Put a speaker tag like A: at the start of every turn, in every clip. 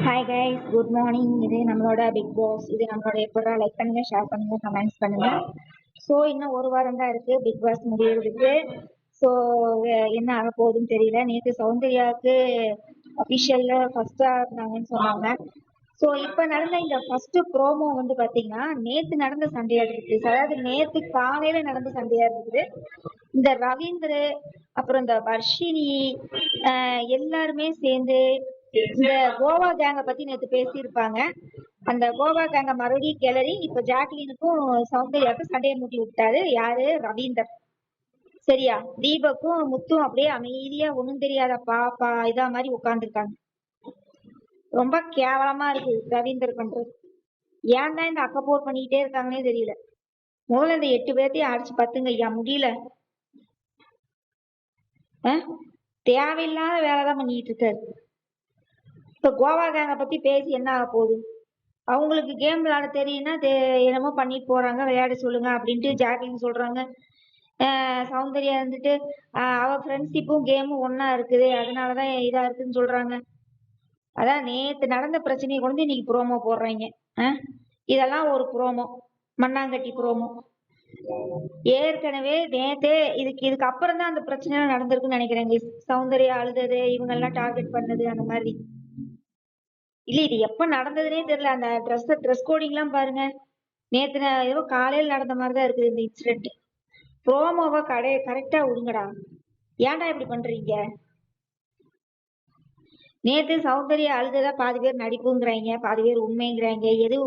A: Hi guys, good morning. இது நம்மளோட big pass. இது நம்மளோட எப்படா லைக் பண்ணுங்க, ஷேர் பண்ணுங்க, கமெண்ட்ஸ் பண்ணுங்க. ஸோ இன்னும் ஒரு வாரம் தான் இருக்கு பிக் பாஸ் முடியறதுக்கு. ஸோ என்ன ஆக போகுதுன்னு தெரியல. நேற்று சௌந்தர்யாவுக்கு அஃபிஷியல்ல ஃபர்ஸ்டா இருந்தாங்கன்னு சொன்னாங்க. ஸோ இப்போ நடந்த இந்த ஃபர்ஸ்ட் ப்ரோமோ வந்து பார்த்தீங்கன்னா நேற்று நடந்த சண்டையா இருக்குது. அதாவது நேற்று காலையில நடந்த சண்டையா இருக்குது. இந்த ரவீந்திர அப்புறம் இந்த வர்ஷினி எல்லாருமே சேர்ந்து இந்த கோவா கேங்க பத்தி நேற்று பேசியிருப்பாங்க. அந்த கோவா கேங்க மறுபடியும் கிளறி இப்ப ஜாக்லினுக்கும் சௌந்தர்யாவுக்கும் சண்டையை மூட்டி விட்டாரு. யாரு? ரவீந்தர். சரியா? தீபக்கும் முத்தும் அப்படியே அமைதியா ஒண்ணும் தெரியாத பாப்பா இதா மாதிரி உட்கார்ந்துருக்காங்க. ரொம்ப கேவலமா இருக்கு ரவீந்தர் பண்றது. ஏன் தான் இந்த அக்கப்போர் பண்ணிக்கிட்டே இருக்காங்கன்னே தெரியல. முதல்ல இந்த 8 பேர்த்தையும் அடிச்சு பத்துங்க ஐயா, முடியல. தேவையில்லாத வேலைதான் பண்ணிட்டு இருக்காரு. இப்ப கோவா கேங்க பத்தி பேசி என்ன ஆக போகுது? அவங்களுக்கு கேம் விளையாட தெரியும்னா என்னமோ பண்ணிட்டு போறாங்க, விளையாட சொல்லுங்க அப்படின்ட்டு ஜாக்லின் சொல்றாங்க. சௌந்தர்யா இருந்துட்டு அவ ஃப்ரெண்ட்ஷிப்பும் கேமும் ஒன்னா இருக்குது, அதனாலதான் இதா இருக்குன்னு சொல்றாங்க. அதான் நேத்து நடந்த பிரச்சனையை கொண்டு இன்னைக்கு ப்ரோமோ போடுறாங்க. இதெல்லாம் ஒரு ப்ரோமோ, மண்ணாங்கட்டி ப்ரோமோ. ஏற்கனவே நேத்தே இதுக்கு அப்புறம் தான் அந்த பிரச்சனை நடந்திருக்குன்னு நினைக்கிறேங்க. சௌந்தர்யா அழுதது, இவங்க எல்லாம் டார்கெட் பண்ணது, அந்த மாதிரி. இல்ல இது எப்ப நடந்ததுன்னே தெரியல. அந்த ட்ரெஸ் கோடிங் எல்லாம் பாருங்க, நேத்து ஏதோ காலையில் நடந்த மாதிரிதான் இருக்குது இந்த இன்சிடென்ட். ப்ரோமோவை கரெக்டா விடுங்கடா. ஏன்டா இப்படி பண்றீங்க? நேத்து சௌந்தர்யா அழுததா பாதி பேர் நடிப்புங்கிறாங்க, பாதி பேர் உண்மைங்கிறாங்க. எது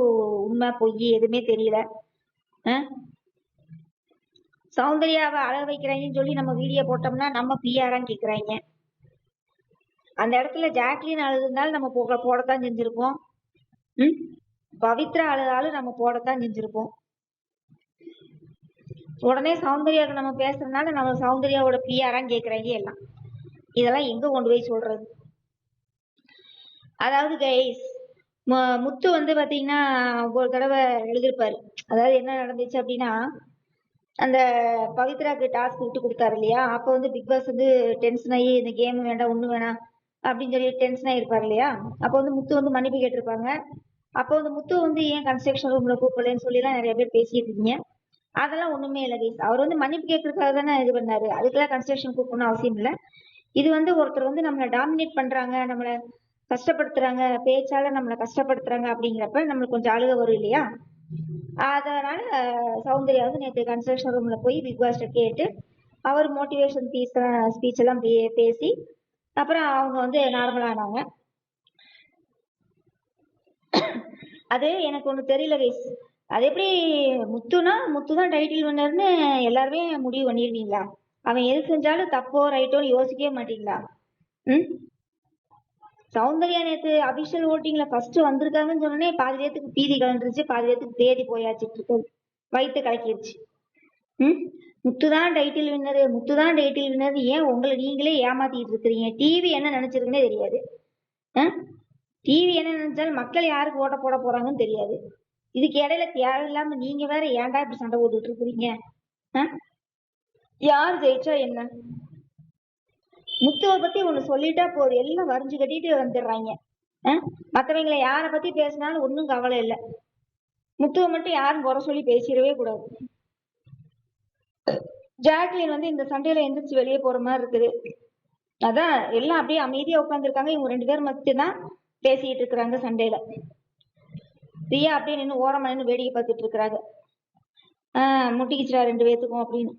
A: உண்மை பொய் எதுவுமே தெரியல. சௌந்தர்யாவை அழ வைக்கிறாங்கன்னு சொல்லி நம்ம வீடியோ போட்டோம்னா நம்ம பிஆரான்னு கேக்குறாங்க. அந்த இடத்துல ஜாக்லின் அழுதுனாலும் நம்ம போடத்தான் செஞ்சிருப்போம். பவித்ரா அழுதாலும் நம்ம போடத்தான் செஞ்சிருப்போம். உடனே சௌந்தர்யாவுக்கு நம்ம பேசுறதுனால நம்ம சௌந்தர்யாவோட பிஆரான்னு கேக்குறாங்க எல்லாம். இதெல்லாம் எங்க கொண்டு போய் சொல்றது? அதாவது கைஸ், முத்து வந்து பாத்தீங்கன்னா ஒரு தடவை எழுதிருப்பாரு. அதாவது என்ன நடந்துச்சு அப்படின்னா, அந்த பவித்ராக்கு டாஸ்க் விட்டு கொடுத்தாரு இல்லையா, அப்ப வந்து பிக் பாஸ் வந்து டென்ஷன் ஆகி இந்த கேம் வேண்டாம் ஒண்ணு வேணாம் அப்படின்னு சொல்லி டென்ஷன் ஆயிருப்பாரு இல்லையா. அப்ப வந்து முத்து வந்து மன்னிப்பு கேட்டிருப்பாங்க. அப்ப வந்து முத்து வந்து ஏன் கன்ஸ்ட்ரக்ஷன் ரூம்ல கூப்பிடலன்னு சொல்லி எல்லாம் நிறைய பேர் பேசிட்டு இருக்கீங்க. அதெல்லாம் ஒண்ணுமே இல்லை கைஸ். அவர் வந்து மன்னிப்பு கேட்கறதுக்காக தானே இது பண்ணாரு. அதுக்கெல்லாம் கன்ஸ்ட்ரக்ஷன் கூப்பிடணும் அவசியம் இல்லை. இது வந்து ஒருத்தர் வந்து நம்மளை டாமினேட் பண்றாங்க, நம்மளை கஷ்டப்படுத்துறாங்க, பேச்சால நம்மளை கஷ்டப்படுத்துறாங்க அப்படிங்கிறப்ப நம்மளுக்கு கொஞ்சம் அழுக வரும் இல்லையா. அதனால சௌந்தர்யா வந்து நேற்று கன்ஸ்ட்ரக்ஷன் ரூம்ல போய் பிக் பாஸ்ட கேட்டு அவர் மோட்டிவேஷன் ஸ்பீச் எல்லாம் பேசி அப்புறம் அவங்க வந்து நார்மலானாங்க. அது எனக்கு ஒண்ணு தெரியல கைஸ். அது எப்படி முத்துதான் டைட்டில் வின்னர்னு எல்லாருமே முடிவு பண்ணிருவீங்களா? அவன் எது செஞ்சாலும் தப்போ ரைட்டோன்னு யோசிக்கவே மாட்டீங்களா? சௌந்தர்யா நேத்து அபிஷியல் ஓட்டிங்ல ஃபர்ஸ்ட் வந்திருக்காங்கன்னு சொன்னே பாதி பேத்துக்கு பீதி கலந்துருச்சு, பாதி பேத்துக்கு தேதி போயாச்சுட்டு இருக்கு, வயிற்று கலக்கிருச்சு. முத்துதான் டைட்டில் வின்னர் ஏன் உங்களை நீங்களே ஏமாத்திட்டு இருக்கிறீங்க? டிவி என்ன நினைச்சிருக்குன்னே தெரியாது. டிவி என்ன நினைச்சாலும் மக்கள் யாருக்கு ஓட்ட போட போறாங்கன்னு தெரியாது. இதுக்கு இடையில தேவையில்லாம நீங்க வேற ஏன்டா இப்படி சண்டை போட்டுட்டு இருக்கிறீங்க? யார் ஜெயிச்சா என்ன? முத்துவை பத்தி ஒண்ணு சொல்லிட்டா போதும், எல்லாம் வரைஞ்சு கட்டிட்டு வந்துடுறாங்க. மத்தவங்களை யார பத்தி பேசினாலும் ஒன்னும் கவலை இல்லை. முத்துவை மட்டும் யாரும் குறை சொல்லி பேசிடவே கூடாது. ஜாக்லின் வந்து இந்த சண்டையில எந்திரிச்சு வெளியே போற மாதிரி இருக்குது. அதான் எல்லாம் அப்படியே அமைதியா உட்காந்துருக்காங்க. இவங்க 2 பேர் மட்டும்தான் பேசிட்டு இருக்கிறாங்க சண்டையில. பிரியா அப்படியே நின்று ஓரமா நின்று வேடிக்கை பார்த்துட்டு இருக்கிறாங்க. முட்டிக்கிச்சுடா 2 பேத்துக்கும் அப்படின்னு.